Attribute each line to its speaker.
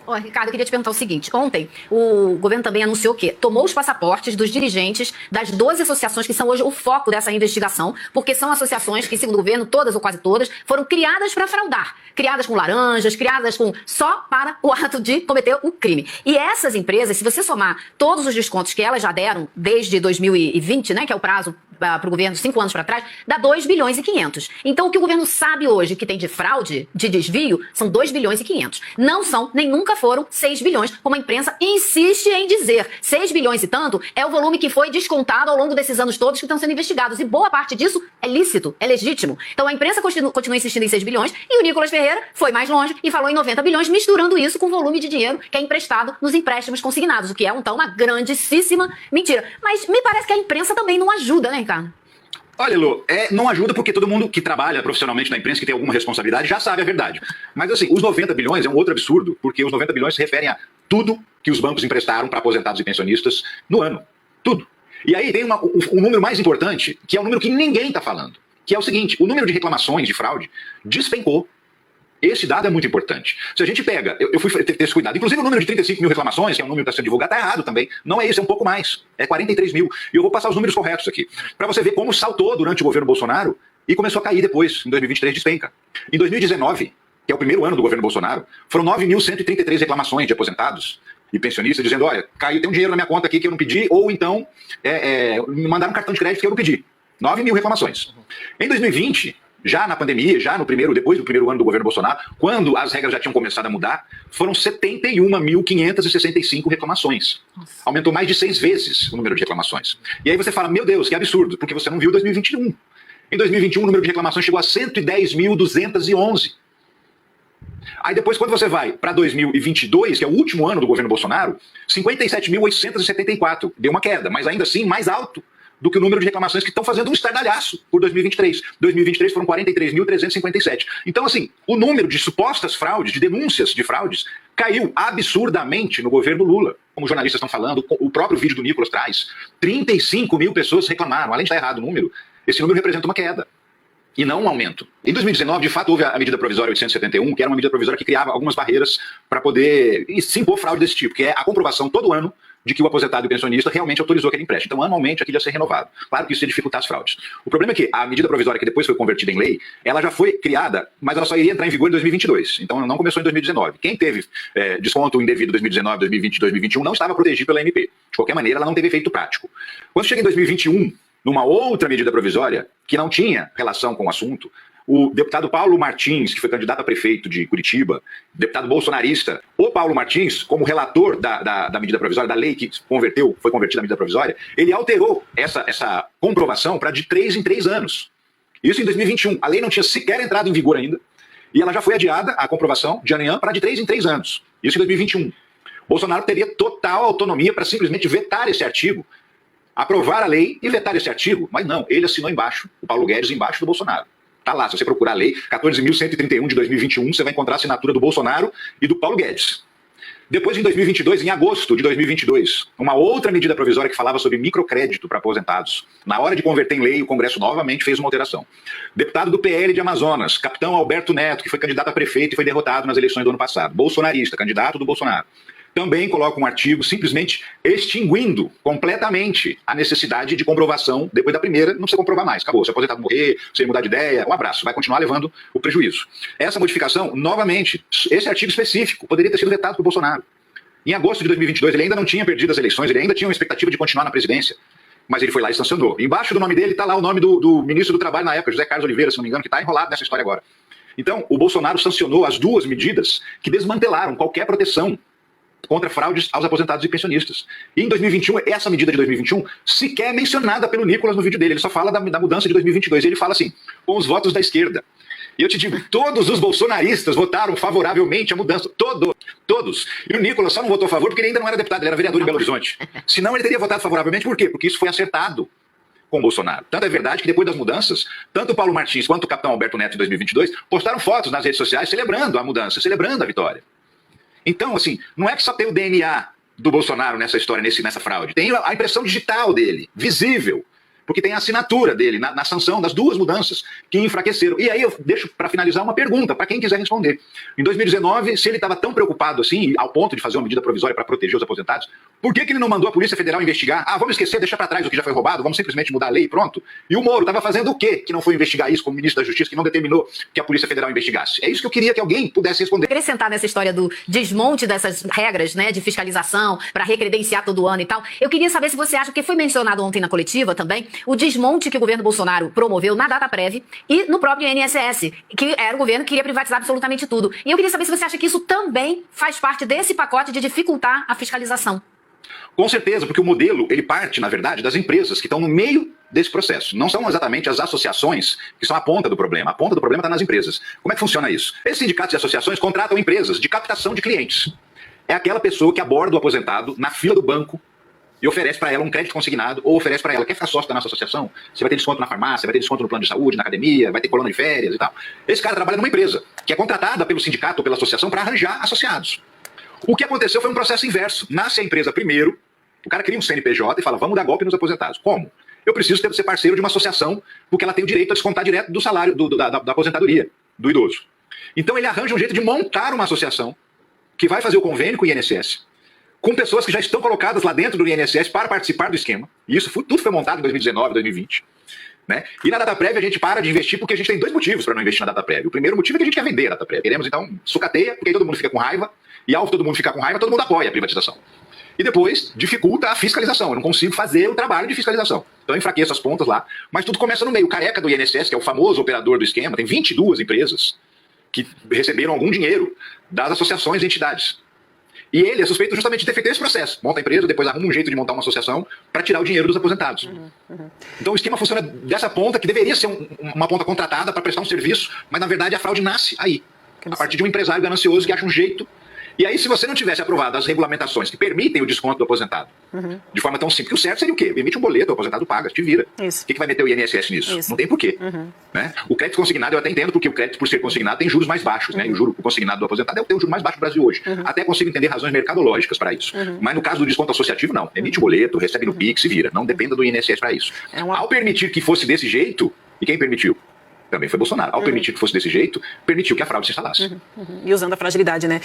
Speaker 1: Ó, Ricardo, eu queria te perguntar o seguinte. Ontem, o governo também anunciou que tomou os passaportes dos dirigentes das 12 associações que são hoje o foco dessa investigação, porque são associações que, segundo o governo, todas ou quase todas, foram criadas para fraudar. Criadas com laranjas, criadas com só para o ato de cometer o crime. E essas empresas, se você somar todos os descontos que elas já deram desde 2020, né, que é o prazo para o governo, 5 anos para trás, dá 2 bilhões e 500. Então, o que o governo sabe hoje que tem de fraude, de desvio, são 2 bilhões e 500. Não são, nem nunca foram 6 bilhões, como a imprensa insiste em dizer. 6 bilhões e tanto é o volume que foi descontado ao longo desses anos todos que estão sendo investigados. E boa parte disso é lícito, é legítimo. Então, a imprensa continua insistindo em 6 bilhões e o Nicolas Ferreira foi mais longe e falou em 90 bilhões, misturando isso com o volume de dinheiro que é emprestado nos empréstimos consignados, o que é, então, uma grandíssima mentira. Mas me parece que a imprensa também não ajuda, né, Ricardo?
Speaker 2: Olha, Lu, não ajuda porque todo mundo que trabalha profissionalmente na imprensa, que tem alguma responsabilidade, já sabe a verdade. Mas assim, os 90 bilhões é um outro absurdo, porque os 90 bilhões se referem a tudo que os bancos emprestaram para aposentados e pensionistas no ano. Tudo. E aí tem um número mais importante, que é um número que ninguém está falando, que é o seguinte: o número de reclamações de fraude despencou. Esse dado é muito importante. Se a gente pega, eu fui ter esse cuidado, inclusive o número de 35 mil reclamações, que é um número que está sendo divulgado, está errado também. Não é isso, é um pouco mais. É 43 mil. E eu vou passar os números corretos aqui, para você ver como saltou durante o governo Bolsonaro e começou a cair depois, em 2023 despenca. Em 2019, que é o primeiro ano do governo Bolsonaro, foram 9.133 reclamações de aposentados e pensionistas dizendo: olha, caiu, tem um dinheiro na minha conta aqui que eu não pedi, ou então me mandaram um cartão de crédito que eu não pedi. 9 mil reclamações. Em 2020... já na pandemia, depois do primeiro ano do governo Bolsonaro, quando as regras já tinham começado a mudar, foram 71.565 reclamações. Nossa. Aumentou mais de 6 vezes o número de reclamações. E aí você fala: meu Deus, que absurdo, porque você não viu 2021. Em 2021, o número de reclamações chegou a 110.211. Aí depois, quando você vai para 2022, que é o último ano do governo Bolsonaro, 57.874. Deu uma queda, mas ainda assim mais alto do que o número de reclamações que estão fazendo um estardalhaço por 2023. 2023 foram 43.357. Então, assim, o número de supostas fraudes, de denúncias de fraudes, caiu absurdamente no governo Lula. Como os jornalistas estão falando, o próprio vídeo do Nicolas traz. 35 mil pessoas reclamaram. Além de estar errado o número, esse número representa uma queda e não um aumento. Em 2019, de fato, houve a medida provisória 871, que era uma medida provisória que criava algumas barreiras para poder se impor fraude desse tipo, que é a comprovação todo ano de que o aposentado e o pensionista realmente autorizou aquele empréstimo. Então, anualmente, aquilo ia ser renovado. Claro que isso ia dificultar as fraudes. O problema é que a medida provisória, que depois foi convertida em lei, ela já foi criada, mas ela só iria entrar em vigor em 2022. Então, não começou em 2019. Quem teve desconto indevido em 2019, 2020, 2021, não estava protegido pela MP. De qualquer maneira, ela não teve efeito prático. Quando chega em 2021, numa outra medida provisória, que não tinha relação com o assunto, o deputado Paulo Martins, que foi candidato a prefeito de Curitiba, deputado bolsonarista, o Paulo Martins, como relator da medida provisória, da lei que foi convertida à medida provisória, ele alterou essa comprovação para de 3 em 3 anos. Isso em 2021. A lei não tinha sequer entrado em vigor ainda, e ela já foi adiada, a comprovação, de amanhã para de 3 em 3 anos. Isso em 2021. Bolsonaro teria total autonomia para simplesmente vetar esse artigo, aprovar a lei e vetar esse artigo, mas não, ele assinou embaixo, o Paulo Guedes embaixo do Bolsonaro. Está lá, se você procurar a lei 14.131 de 2021, você vai encontrar a assinatura do Bolsonaro e do Paulo Guedes. Depois, em 2022, em agosto de 2022, uma outra medida provisória que falava sobre microcrédito para aposentados. Na hora de converter em lei, o Congresso novamente fez uma alteração. Deputado do PL de Amazonas, capitão Alberto Neto, que foi candidato a prefeito e foi derrotado nas eleições do ano passado. Bolsonarista, candidato do Bolsonaro. Também coloca um artigo simplesmente extinguindo completamente a necessidade de comprovação. Depois da primeira, não precisa comprovar mais. Acabou. Se o aposentado morrer, se ele mudar de ideia, um abraço. Vai continuar levando o prejuízo. Essa modificação, novamente, esse artigo específico poderia ter sido vetado por Bolsonaro. Em agosto de 2022, ele ainda não tinha perdido as eleições, ele ainda tinha uma expectativa de continuar na presidência. Mas ele foi lá e sancionou. Embaixo do nome dele está lá o nome do ministro do Trabalho na época, José Carlos Oliveira, se não me engano, que está enrolado nessa história agora. Então, o Bolsonaro sancionou as duas medidas que desmantelaram qualquer proteção contra fraudes aos aposentados e pensionistas. E em 2021, essa medida de 2021 sequer é mencionada pelo Nicolas no vídeo dele. Ele só fala da mudança de 2022. E ele fala assim, com os votos da esquerda. E eu te digo, todos os bolsonaristas votaram favoravelmente à mudança. Todos. E o Nicolas só não votou a favor porque ele ainda não era deputado, ele era vereador em Belo Horizonte. Senão ele teria votado favoravelmente, por quê? Porque isso foi acertado com o Bolsonaro. Tanto é verdade que depois das mudanças, tanto o Paulo Martins quanto o capitão Alberto Neto em 2022 postaram fotos nas redes sociais celebrando a mudança, celebrando a vitória. Então, assim, não é que só tem o DNA do Bolsonaro nessa história, nessa fraude. Tem a impressão digital dele, visível. porque tem a assinatura dele na sanção das duas mudanças que enfraqueceram. E aí eu deixo para finalizar uma pergunta, para quem quiser responder. Em 2019, se ele estava tão preocupado assim, ao ponto de fazer uma medida provisória para proteger os aposentados, por que ele não mandou a Polícia Federal investigar? Ah, vamos esquecer, deixar para trás o que já foi roubado, vamos simplesmente mudar a lei e pronto. E o Moro estava fazendo o quê que não foi investigar isso como ministro da Justiça, que não determinou que a Polícia Federal investigasse? É isso que eu queria que alguém pudesse responder.
Speaker 1: Acrescentar nessa história do desmonte dessas regras, né, de fiscalização para recredenciar todo ano e tal, eu queria saber se você acha, que foi mencionado ontem na coletiva também, o desmonte que o governo Bolsonaro promoveu na Dataprev e no próprio INSS, que era o governo que queria privatizar absolutamente tudo. E eu queria saber se você acha que isso também faz parte desse pacote de dificultar a fiscalização.
Speaker 2: Com certeza, porque o modelo, ele parte, na verdade, das empresas que estão no meio desse processo. Não são exatamente as associações que são a ponta do problema. A ponta do problema está nas empresas. Como é que funciona isso? Esses sindicatos e associações contratam empresas de captação de clientes. É aquela pessoa que aborda o aposentado na fila do banco e oferece para ela um crédito consignado, ou oferece para ela, quer ficar sócio da nossa associação? Você vai ter desconto na farmácia, vai ter desconto no plano de saúde, na academia, vai ter coluna de férias e tal. Esse cara trabalha numa empresa que é contratada pelo sindicato ou pela associação para arranjar associados. O que aconteceu foi um processo inverso. Nasce a empresa primeiro, o cara cria um CNPJ e fala, vamos dar golpe nos aposentados. Como? Eu preciso ser parceiro de uma associação, porque ela tem o direito a descontar direto do salário da aposentadoria do idoso. Então ele arranja um jeito de montar uma associação que vai fazer o convênio com o INSS, com pessoas que já estão colocadas lá dentro do INSS para participar do esquema. E isso tudo foi montado em 2019, 2020. Né? E na Dataprev a gente para de investir porque a gente tem dois motivos para não investir na Dataprev. O primeiro motivo é que a gente quer vender a Dataprev. Queremos, então, sucateia, porque aí todo mundo fica com raiva, e ao todo mundo ficar com raiva, todo mundo apoia a privatização. E depois dificulta a fiscalização. Eu não consigo fazer o trabalho de fiscalização. Então eu enfraqueço as pontas lá. Mas tudo começa no meio. O careca do INSS, que é o famoso operador do esquema, tem 22 empresas que receberam algum dinheiro das associações e entidades. E ele é suspeito justamente de ter feito esse processo. Monta a empresa, depois arruma um jeito de montar uma associação para tirar o dinheiro dos aposentados. Então o esquema funciona dessa ponta, que deveria ser uma ponta contratada para prestar um serviço, mas na verdade a fraude nasce aí. A partir de um empresário ganancioso que acha um jeito. E aí, se você não tivesse aprovado as regulamentações que permitem o desconto do aposentado, de forma tão simples, que o certo seria o quê? Emite um boleto, o aposentado paga, te vira.
Speaker 1: Isso.
Speaker 2: O que vai meter o INSS nisso? Isso. Não tem porquê. Né? O crédito consignado eu até entendo, porque o crédito, por ser consignado, tem juros mais baixos. Né? E o consignado do aposentado é o juro mais baixo do Brasil hoje. Até consigo entender razões mercadológicas para isso. Mas no caso do desconto associativo, não. Emite o boleto, recebe no Pix e vira. Não dependa do INSS para isso. Ao permitir que fosse desse jeito, e quem permitiu? Também foi Bolsonaro. Ao permitir que fosse desse jeito, permitiu que a fraude se instalasse.
Speaker 3: E usando a fragilidade, né?